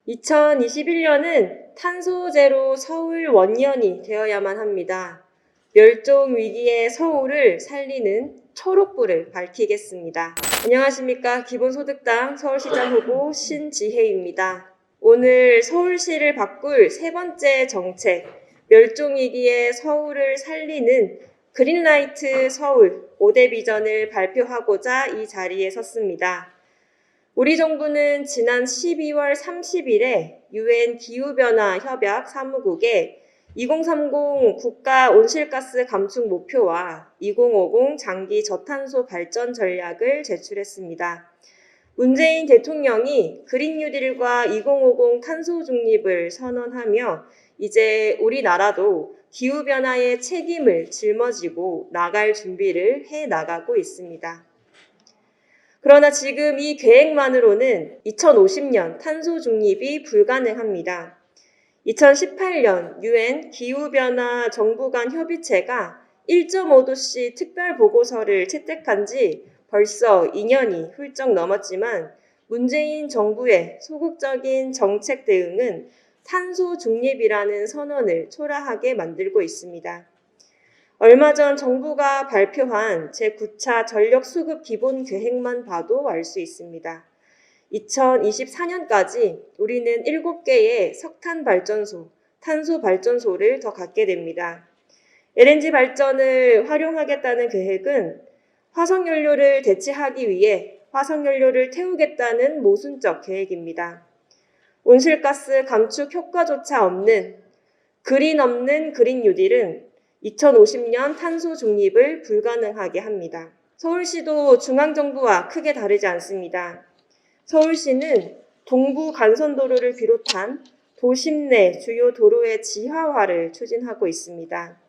2021년은 탄소 제로 서울 원년이 되어야만 합니다. 멸종 위기의 서울을 살리는 초록불을 밝히겠습니다. 안녕하십니까. 기본소득당 서울시장 후보 신지혜입니다. 오늘 서울시를 바꿀 세 번째 정책, 멸종 위기의 서울을 살리는 그린라이트 서울 5대 비전을 발표하고자 이 자리에 섰습니다. 우리 정부는 지난 12월 30일에 UN 기후변화 협약 사무국에 2030 국가 온실가스 감축 목표와 2050 장기 저탄소 발전 전략을 제출했습니다. 문재인 대통령이 그린 뉴딜과 2050 탄소 중립을 선언하며 이제 우리나라도 기후변화의 책임을 짊어지고 나갈 준비를 해 나가고 있습니다. 그러나 지금 이 계획만으로는 2050년 탄소 중립이 불가능합니다. 2018년 UN 기후변화 정부 간 협의체가 1.5도씨 특별보고서를 채택한 지 벌써 2년이 훌쩍 넘었지만 문재인 정부의 소극적인 정책 대응은 탄소 중립이라는 선언을 초라하게 만들고 있습니다. 얼마 전 정부가 발표한 제9차 전력수급 기본 계획만 봐도 알 수 있습니다. 2024년까지 우리는 7개의 석탄 발전소, 탄소 발전소를 더 갖게 됩니다. LNG 발전을 활용하겠다는 계획은 화석연료를 대체하기 위해 화석연료를 태우겠다는 모순적 계획입니다. 온실가스 감축 효과조차 없는 그린 뉴딜은 2050년 탄소 중립을 불가능하게 합니다. 서울시도 중앙정부와 크게 다르지 않습니다. 서울시는 동부 간선도로를 비롯한 도심 내 주요 도로의 지하화를 추진하고 있습니다.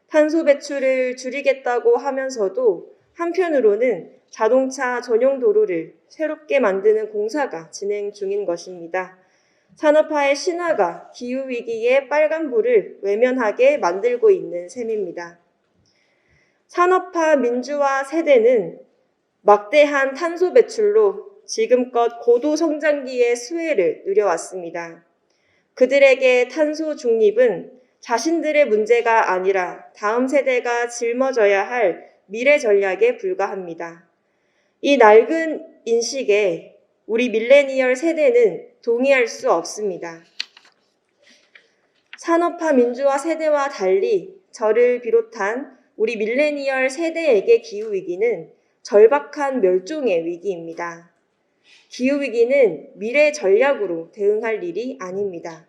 탄소 배출을 줄이겠다고 하면서도 한편으로는 자동차 전용 도로를 새롭게 만드는 공사가 진행 중인 것입니다. 산업화의 신화가 기후위기의 빨간불을 외면하게 만들고 있는 셈입니다. 산업화 민주화 세대는 막대한 탄소 배출로 지금껏 고도 성장기의 수혜를 누려왔습니다. 그들에게 탄소 중립은 자신들의 문제가 아니라 다음 세대가 짊어져야 할 미래 전략에 불과합니다. 이 낡은 인식에 우리 밀레니얼 세대는 동의할 수 없습니다. 산업화 민주화 세대와 달리 저를 비롯한 우리 밀레니얼 세대에게 기후위기는 절박한 멸종의 위기입니다. 기후위기는 미래 전략으로 대응할 일이 아닙니다.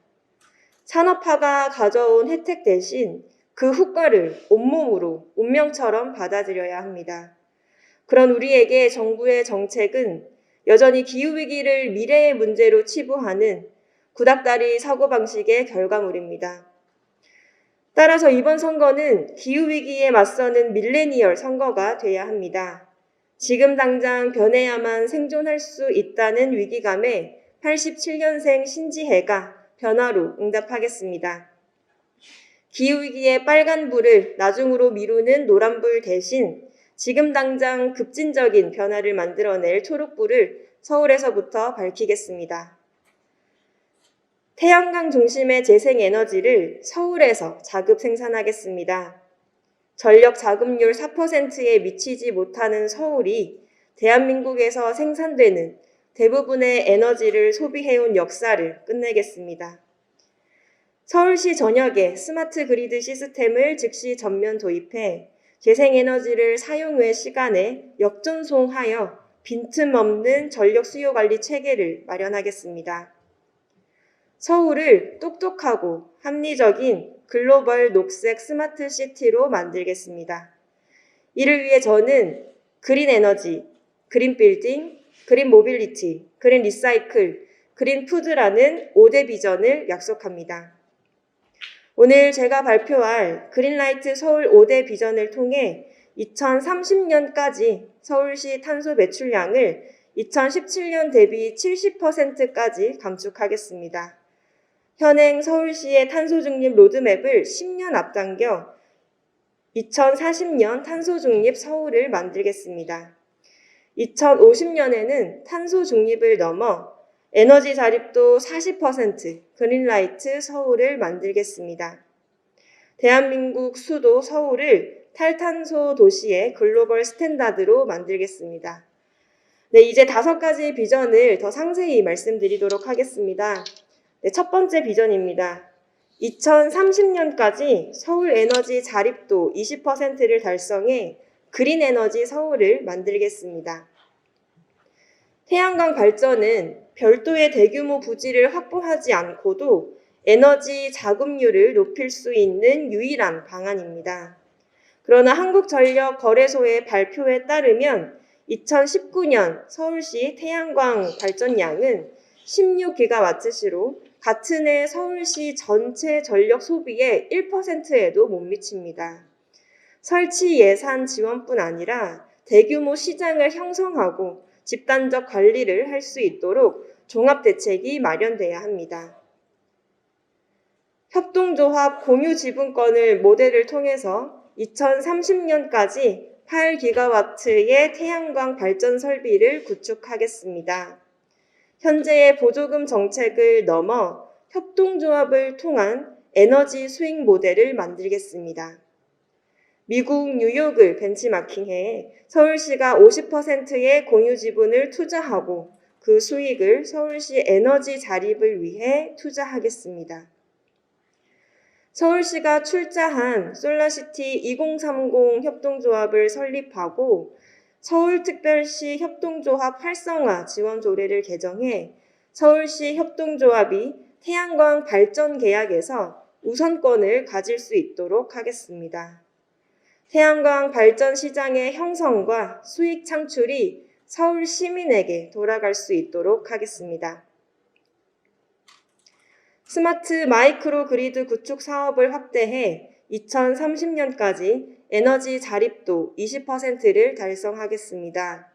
산업화가 가져온 혜택 대신 그 후과를 온몸으로 운명처럼 받아들여야 합니다. 그런 우리에게 정부의 정책은 여전히 기후위기를 미래의 문제로 치부하는 구닥다리 사고방식의 결과물입니다. 따라서 이번 선거는 기후위기에 맞서는 밀레니얼 선거가 돼야 합니다. 지금 당장 변해야만 생존할 수 있다는 위기감에 87년생 신지혜가 변화로 응답하겠습니다. 기후위기의 빨간불을 나중으로 미루는 노란불 대신 지금 당장 급진적인 변화를 만들어낼 초록불을 서울에서부터 밝히겠습니다. 태양광 중심의 재생에너지를 서울에서 자급 생산하겠습니다. 전력 자급률 4%에 미치지 못하는 서울이 대한민국에서 생산되는 대부분의 에너지를 소비해온 역사를 끝내겠습니다. 서울시 전역에 스마트 그리드 시스템을 즉시 전면 도입해 재생에너지를 사용 외 시간에 역전송하여 빈틈없는 전력 수요 관리 체계를 마련하겠습니다. 서울을 똑똑하고 합리적인 글로벌 녹색 스마트 시티로 만들겠습니다. 이를 위해 저는 그린 에너지, 그린 빌딩, 그린 모빌리티, 그린 리사이클, 그린 푸드라는 5대 비전을 약속합니다. 오늘 제가 발표할 그린라이트 서울 5대 비전을 통해 2030년까지 서울시 탄소 배출량을 2017년 대비 70%까지 감축하겠습니다. 현행 서울시의 탄소 중립 로드맵을 10년 앞당겨 2040년 탄소 중립 서울을 만들겠습니다. 2050년에는 탄소 중립을 넘어 에너지 자립도 40% 그린라이트 서울을 만들겠습니다. 대한민국 수도 서울을 탈탄소 도시의 글로벌 스탠다드로 만들겠습니다. 네, 이제 5가지 비전을 더 상세히 말씀드리도록 하겠습니다. 네, 첫 번째 비전입니다. 2030년까지 서울 에너지 자립도 20%를 달성해 그린 에너지 서울을 만들겠습니다. 태양광 발전은 별도의 대규모 부지를 확보하지 않고도 에너지 자급률을 높일 수 있는 유일한 방안입니다. 그러나 한국전력거래소의 발표에 따르면 2019년 서울시 태양광 발전량은 16기가와트시로 같은 해 서울시 전체 전력 소비의 1%에도 못 미칩니다. 설치 예산 지원뿐 아니라 대규모 시장을 형성하고 집단적 관리를 할 수 있도록 종합대책이 마련돼야 합니다. 협동조합 공유지분권을 모델을 통해서 2030년까지 8기가와트의 태양광 발전 설비를 구축하겠습니다. 현재의 보조금 정책을 넘어 협동조합을 통한 에너지 수익 모델을 만들겠습니다. 미국 뉴욕을 벤치마킹해 서울시가 50%의 공유지분을 투자하고 그 수익을 서울시 에너지 자립을 위해 투자하겠습니다. 서울시가 출자한 솔라시티 2030 협동조합을 설립하고 서울특별시 협동조합 활성화 지원 조례를 개정해 서울시 협동조합이 태양광 발전 계약에서 우선권을 가질 수 있도록 하겠습니다. 태양광 발전 시장의 형성과 수익 창출이 서울 시민에게 돌아갈 수 있도록 하겠습니다. 스마트 마이크로 그리드 구축 사업을 확대해 2030년까지 에너지 자립도 20%를 달성하겠습니다.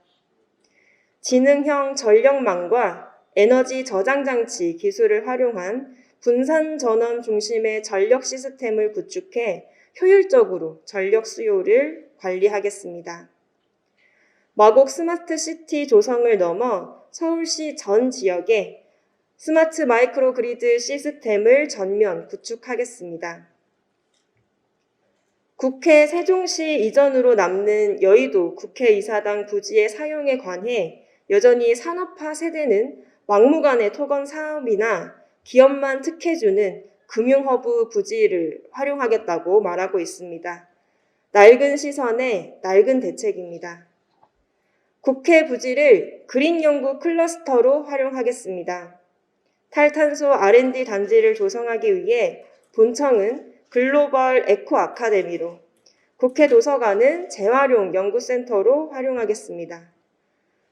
지능형 전력망과 에너지 저장 장치 기술을 활용한 분산 전원 중심의 전력 시스템을 구축해 효율적으로 전력 수요를 관리하겠습니다. 마곡 스마트 시티 조성을 넘어 서울시 전 지역에 스마트 마이크로 그리드 시스템을 전면 구축하겠습니다. 국회 세종시 이전으로 남는 여의도 국회의사당 부지의 사용에 관해 여전히 산업화 세대는 막무가내 토건 사업이나 기업만 특혜주는 금융허브 부지를 활용하겠다고 말하고 있습니다. 낡은 시선의 낡은 대책입니다. 국회 부지를 그린연구 클러스터로 활용하겠습니다. 탈탄소 R&D 단지를 조성하기 위해 본청은 글로벌 에코 아카데미로, 국회 도서관은 재활용 연구센터로 활용하겠습니다.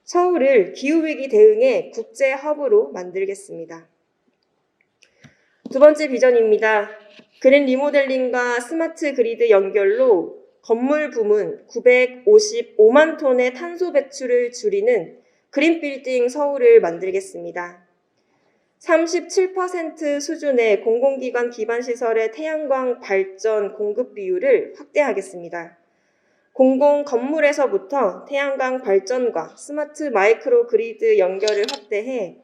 서울을 기후위기 대응의 국제 허브로 만들겠습니다. 두 번째 비전입니다. 그린 리모델링과 스마트 그리드 연결로 건물 부문 955만 톤의 탄소 배출을 줄이는 그린빌딩 서울을 만들겠습니다. 37% 수준의 공공기관 기반시설의 태양광 발전 공급 비율을 확대하겠습니다. 공공 건물에서부터 태양광 발전과 스마트 마이크로 그리드 연결을 확대해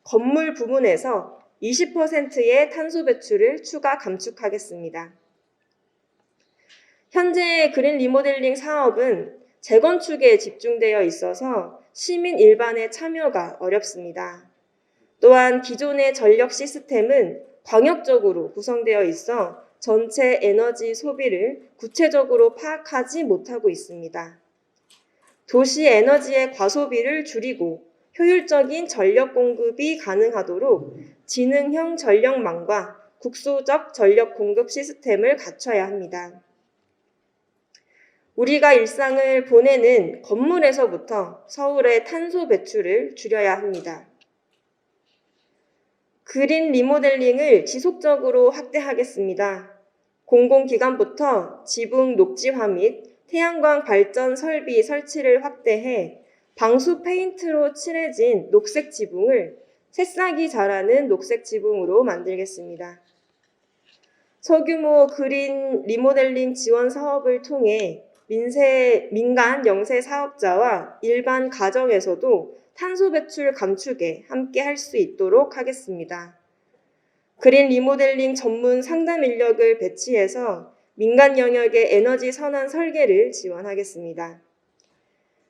건물 부문에서 20%의 탄소 배출을 추가 감축하겠습니다. 현재의 그린 리모델링 사업은 재건축에 집중되어 있어서 시민 일반의 참여가 어렵습니다. 또한 기존의 전력 시스템은 광역적으로 구성되어 있어 전체 에너지 소비를 구체적으로 파악하지 못하고 있습니다. 도시 에너지의 과소비를 줄이고 효율적인 전력 공급이 가능하도록 지능형 전력망과 국소적 전력 공급 시스템을 갖춰야 합니다. 우리가 일상을 보내는 건물에서부터 서울의 탄소 배출을 줄여야 합니다. 그린 리모델링을 지속적으로 확대하겠습니다. 공공기관부터 지붕 녹지화 및 태양광 발전 설비 설치를 확대해 방수 페인트로 칠해진 녹색 지붕을 새싹이 자라는 녹색 지붕으로 만들겠습니다. 소규모 그린 리모델링 지원 사업을 통해 민간 영세 사업자와 일반 가정에서도 탄소 배출 감축에 함께 할 수 있도록 하겠습니다. 그린 리모델링 전문 상담 인력을 배치해서 민간 영역의 에너지 선한 설계를 지원하겠습니다.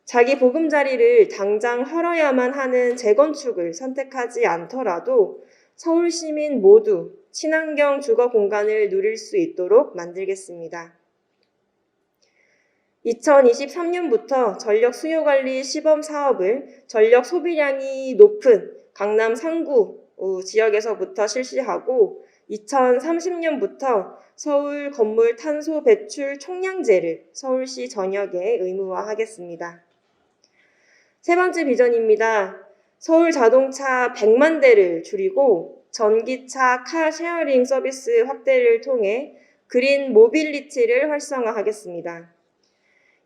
자기 보금자리를 당장 헐어야만 하는 재건축을 선택하지 않더라도 서울 시민 모두 친환경 주거 공간을 누릴 수 있도록 만들겠습니다. 2023년부터 전력 수요관리 시범 사업을 전력 소비량이 높은 강남 상구 지역에서부터 실시하고 2030년부터 서울 건물 탄소 배출 총량제를 서울시 전역에 의무화하겠습니다. 세 번째 비전입니다. 서울 자동차 100만 대를 줄이고 전기차 카쉐어링 서비스 확대를 통해 그린 모빌리티를 활성화하겠습니다.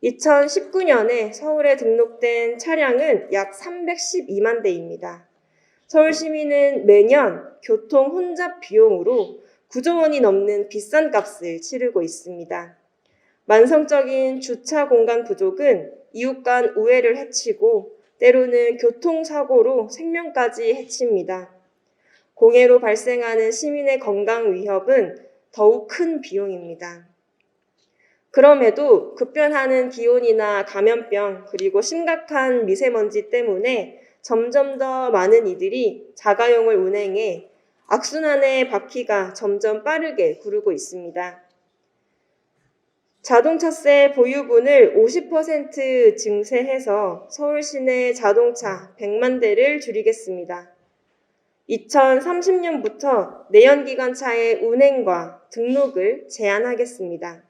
2019년에 서울에 등록된 차량은 약 312만 대입니다. 서울 시민은 매년 교통 혼잡 비용으로 9조 원이 넘는 비싼 값을 치르고 있습니다. 만성적인 주차 공간 부족은 이웃 간 우애를 해치고 때로는 교통사고로 생명까지 해칩니다. 공해로 발생하는 시민의 건강 위협은 더욱 큰 비용입니다. 그럼에도 급변하는 기온이나 감염병 그리고 심각한 미세먼지 때문에 점점 더 많은 이들이 자가용을 운행해 악순환의 바퀴가 점점 빠르게 구르고 있습니다. 자동차세 보유분을 50% 증세해서 서울 시내 자동차 100만 대를 줄이겠습니다. 2030년부터 내연기관차의 운행과 등록을 제한하겠습니다.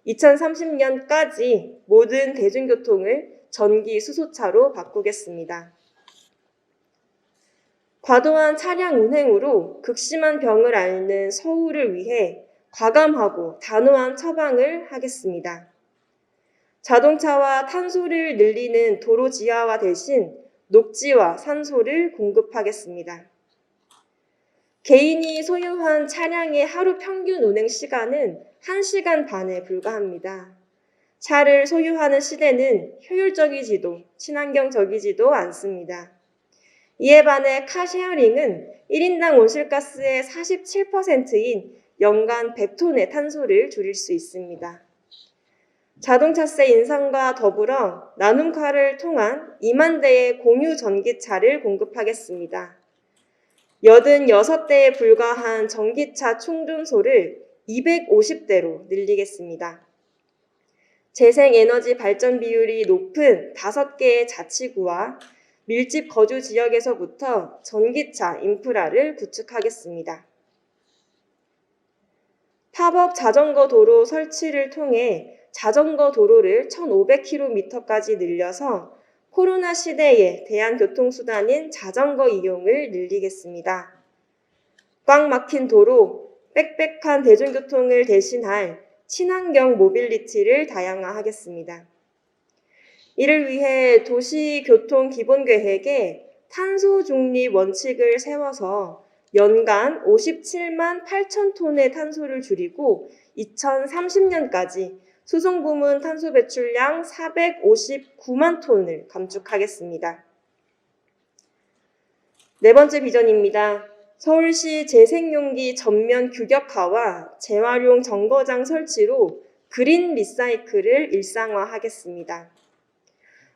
2030년까지 모든 대중교통을 전기 수소차로 바꾸겠습니다. 과도한 차량 운행으로 극심한 병을 앓는 서울을 위해 과감하고 단호한 처방을 하겠습니다. 자동차와 탄소를 늘리는 도로 지하화 대신 녹지와 산소를 공급하겠습니다. 개인이 소유한 차량의 하루 평균 운행 시간은 1시간 반에 불과합니다. 차를 소유하는 시대는 효율적이지도 친환경적이지도 않습니다. 이에 반해 카쉐어링은 1인당 온실가스의 47%인 연간 100톤의 탄소를 줄일 수 있습니다. 자동차세 인상과 더불어 나눔카를 통한 2만 대의 공유 전기차를 공급하겠습니다. 86대에 불과한 전기차 충전소를 250대로 늘리겠습니다. 재생에너지 발전 비율이 높은 5개의 자치구와 밀집 거주 지역에서부터 전기차 인프라를 구축하겠습니다. 팝업 자전거 도로 설치를 통해 자전거 도로를 1,500km까지 늘려서 코로나 시대의 대안교통수단인 자전거 이용을 늘리겠습니다. 꽉 막힌 도로, 빽빽한 대중교통을 대신할 친환경 모빌리티를 다양화하겠습니다. 이를 위해 도시교통기본계획에 탄소 중립 원칙을 세워서 연간 57만 8천 톤의 탄소를 줄이고 2030년까지 수송부문 탄소 배출량 459만 톤을 감축하겠습니다. 네 번째 비전입니다. 서울시 재생용기 전면 규격화와 재활용 정거장 설치로 그린 리사이클을 일상화하겠습니다.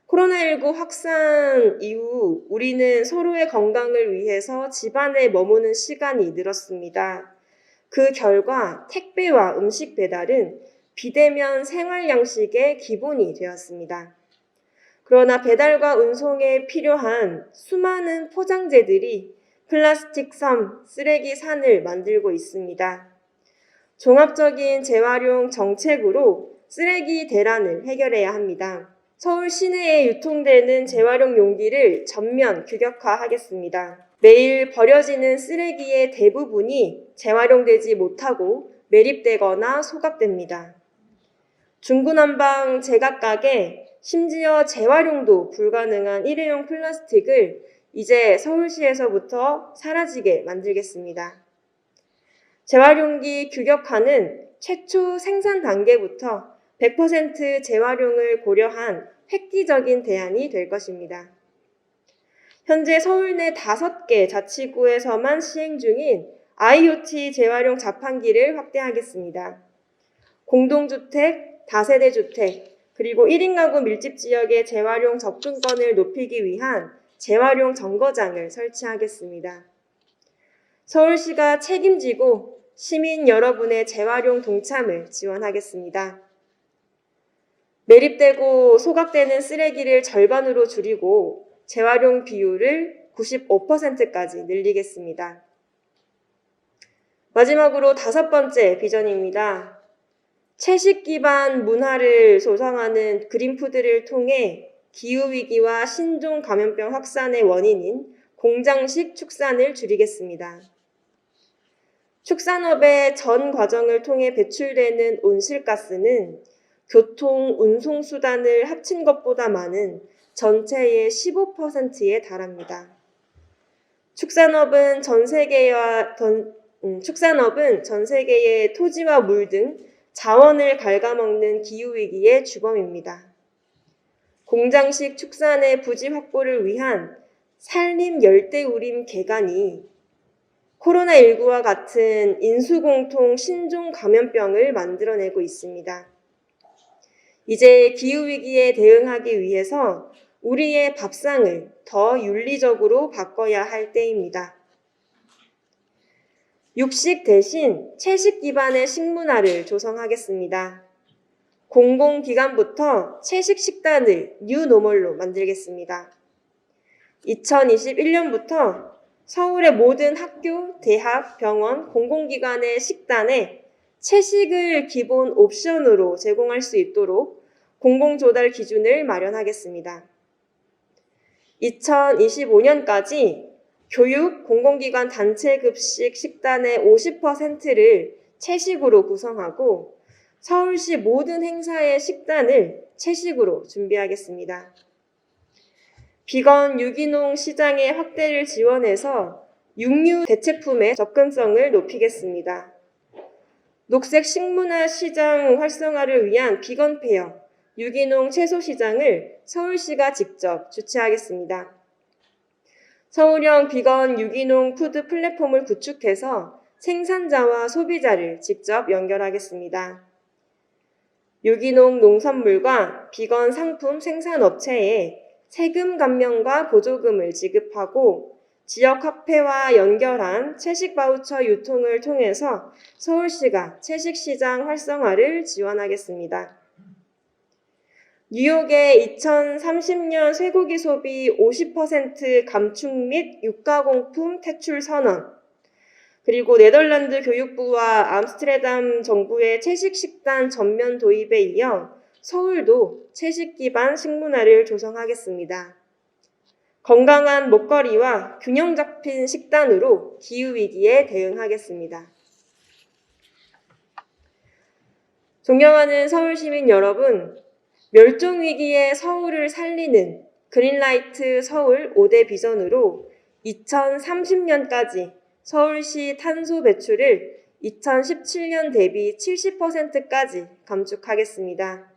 코로나19 확산 이후 우리는 서로의 건강을 위해서 집안에 머무는 시간이 늘었습니다. 그 결과 택배와 음식 배달은 비대면 생활 양식의 기본이 되었습니다. 그러나 배달과 운송에 필요한 수많은 포장재들이 플라스틱 섬, 쓰레기 산을 만들고 있습니다. 종합적인 재활용 정책으로 쓰레기 대란을 해결해야 합니다. 서울 시내에 유통되는 재활용 용기를 전면 규격화하겠습니다. 매일 버려지는 쓰레기의 대부분이 재활용되지 못하고 매립되거나 소각됩니다. 중구난방 제각각에 심지어 재활용도 불가능한 일회용 플라스틱을 이제 서울시에서부터 사라지게 만들겠습니다. 재활용기 규격화는 최초 생산 단계부터 100% 재활용을 고려한 획기적인 대안이 될 것입니다. 현재 서울 내 5개 자치구에서만 시행 중인 IoT 재활용 자판기를 확대하겠습니다. 공동주택, 다세대 주택, 그리고 1인 가구 밀집 지역의 재활용 접근권을 높이기 위한 재활용 정거장을 설치하겠습니다. 서울시가 책임지고 시민 여러분의 재활용 동참을 지원하겠습니다. 매립되고 소각되는 쓰레기를 절반으로 줄이고 재활용 비율을 95%까지 늘리겠습니다. 마지막으로 5번째 비전입니다. 채식 기반 문화를 조성하는 그린푸드를 통해 기후위기와 신종 감염병 확산의 원인인 공장식 축산을 줄이겠습니다. 축산업의 전 과정을 통해 배출되는 온실가스는 교통, 운송수단을 합친 것보다 많은 전체의 15%에 달합니다. 축산업은 전 세계의 토지와 물 등 자원을 갉아먹는 기후위기의 주범입니다. 공장식 축산의 부지 확보를 위한 산림 열대우림 개간이 코로나19와 같은 인수공통 신종 감염병을 만들어내고 있습니다. 이제 기후위기에 대응하기 위해서 우리의 밥상을 더 윤리적으로 바꿔야 할 때입니다. 육식 대신 채식 기반의 식문화를 조성하겠습니다. 공공기관부터 채식 식단을 뉴노멀로 만들겠습니다. 2021년부터 서울의 모든 학교, 대학, 병원, 공공기관의 식단에 채식을 기본 옵션으로 제공할 수 있도록 공공조달 기준을 마련하겠습니다. 2025년까지 교육, 공공기관 단체 급식 식단의 50%를 채식으로 구성하고 서울시 모든 행사의 식단을 채식으로 준비하겠습니다. 비건 유기농 시장의 확대를 지원해서 육류 대체품의 접근성을 높이겠습니다. 녹색 식문화 시장 활성화를 위한 비건 페어, 유기농 채소 시장을 서울시가 직접 주최하겠습니다. 서울형 비건 유기농 푸드 플랫폼을 구축해서 생산자와 소비자를 직접 연결하겠습니다. 유기농 농산물과 비건 상품 생산업체에 세금 감면과 보조금을 지급하고 지역 화폐와 연결한 채식 바우처 유통을 통해서 서울시가 채식 시장 활성화를 지원하겠습니다. 뉴욕의 2030년 쇠고기 소비 50% 감축 및 육가공품 퇴출 선언, 그리고 네덜란드 교육부와 암스테르담 정부의 채식 식단 전면 도입에 이어 서울도 채식 기반 식문화를 조성하겠습니다. 건강한 먹거리와 균형 잡힌 식단으로 기후위기에 대응하겠습니다. 존경하는 서울시민 여러분, 멸종위기의 서울을 살리는 그린라이트 서울 5대 비전으로 2030년까지 서울시 탄소 배출을 2017년 대비 70%까지 감축하겠습니다.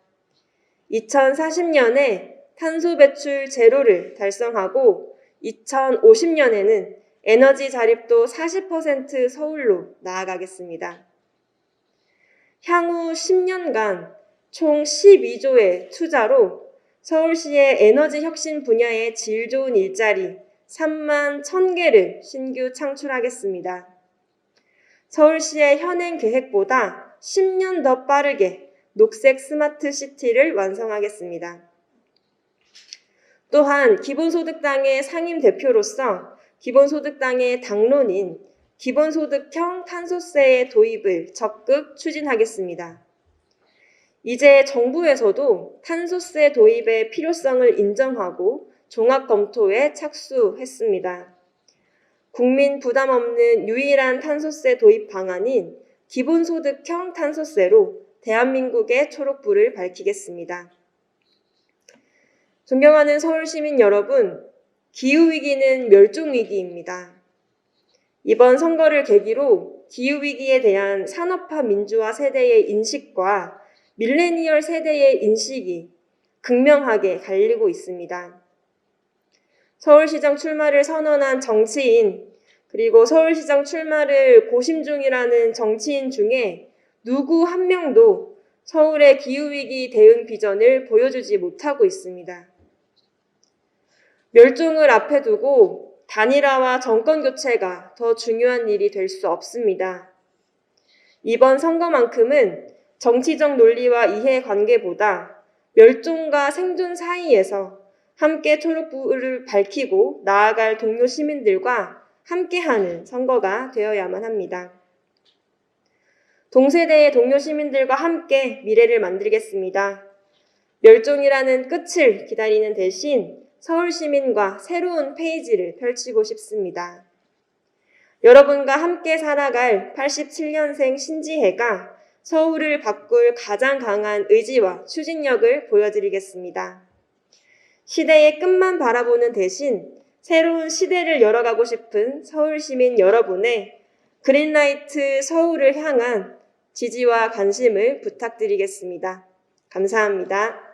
2040년에 탄소 배출 제로를 달성하고 2050년에는 에너지 자립도 40% 서울로 나아가겠습니다. 향후 10년간 총 12조의 투자로 서울시의 에너지 혁신 분야의 질 좋은 일자리 3만 1,000개를 신규 창출하겠습니다. 서울시의 현행 계획보다 10년 더 빠르게 녹색 스마트 시티를 완성하겠습니다. 또한 기본소득당의 상임대표로서 기본소득당의 당론인 기본소득형 탄소세의 도입을 적극 추진하겠습니다. 이제 정부에서도 탄소세 도입의 필요성을 인정하고 종합검토에 착수했습니다. 국민 부담 없는 유일한 탄소세 도입 방안인 기본소득형 탄소세로 대한민국의 초록불을 밝히겠습니다. 존경하는 서울시민 여러분, 기후위기는 멸종위기입니다. 이번 선거를 계기로 기후위기에 대한 산업화 민주화 세대의 인식과 밀레니얼 세대의 인식이 극명하게 갈리고 있습니다. 서울시장 출마를 선언한 정치인, 그리고 서울시장 출마를 고심 중이라는 정치인 중에 누구 한 명도 서울의 기후위기 대응 비전을 보여주지 못하고 있습니다. 멸종을 앞에 두고 단일화와 정권 교체가 더 중요한 일이 될 수 없습니다. 이번 선거만큼은 정치적 논리와 이해관계보다 멸종과 생존 사이에서 함께 초록불을 밝히고 나아갈 동료 시민들과 함께하는 선거가 되어야만 합니다. 동세대의 동료 시민들과 함께 미래를 만들겠습니다. 멸종이라는 끝을 기다리는 대신 서울 시민과 새로운 페이지를 펼치고 싶습니다. 여러분과 함께 살아갈 87년생 신지혜가 서울을 바꿀 가장 강한 의지와 추진력을 보여드리겠습니다. 시대의 끝만 바라보는 대신 새로운 시대를 열어가고 싶은 서울 시민 여러분의 그린라이트 서울을 향한 지지와 관심을 부탁드리겠습니다. 감사합니다.